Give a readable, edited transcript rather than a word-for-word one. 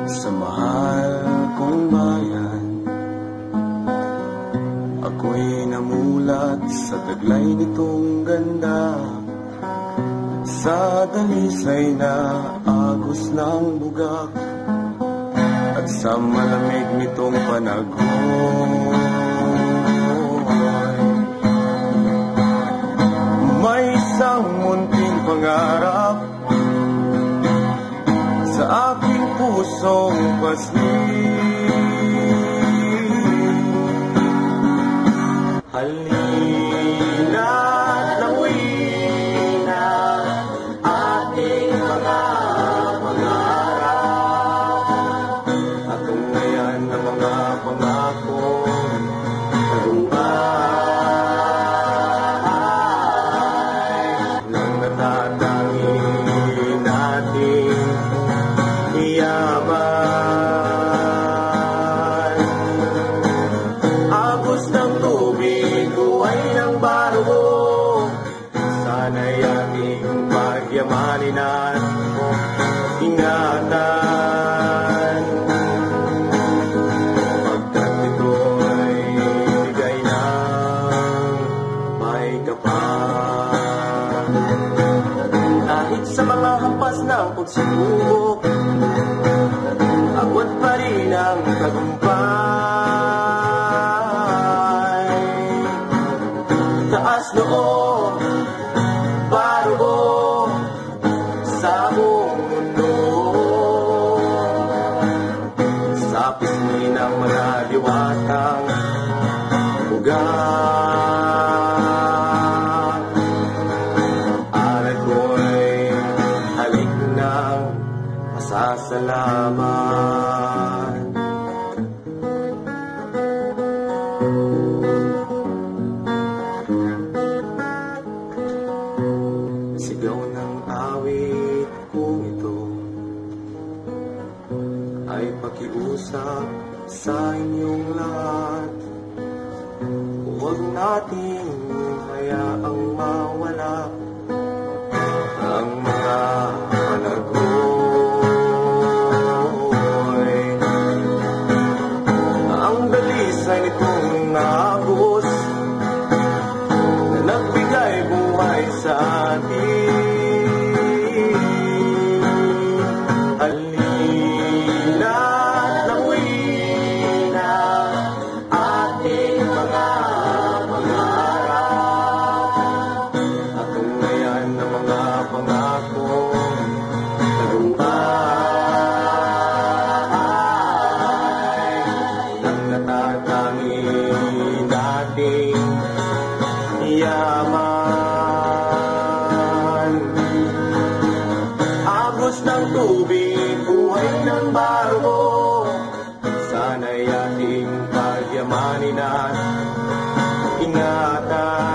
Sa mahal kong bayan, ako'y namulat sa taglay nitong ganda, sa dalisay na agos ng bugak, at sa malamig nitong panahon. May isang munting pangarap sa aking pusong paslit. Halina't lawin na ating mga pangarap, at tunghayan ng mga pangakong tagumpay ng natatangi nating yaman. Agos ng tubig, buhay ng baro, sana'y ating pagyamanin at ingatan. Pagkat ito'y bigay ng may kapal. Kahit sa mga hampas ng pagsubok, abot pa rin ang tagumpay. Taas noo, barugo sa buong mundo, sa pisngi ng mga diwatang ugat. Aral ko'y halik ng masasalamat. Sigaw ng awit kong ito ay pakiusap sa inyong lahat. Huwag nating hayaang mawala ang mga panagoy. Ang dalisay nitong agos na nagbigay buhay sa atin. Halina't lawin na ating mga pangarap, at tunghayan ng mga pangakong tagumpay ng natatangi nating yaman. Agos ng tubig, buhay ng baro, sana'y ating pagyamanin at ingatan.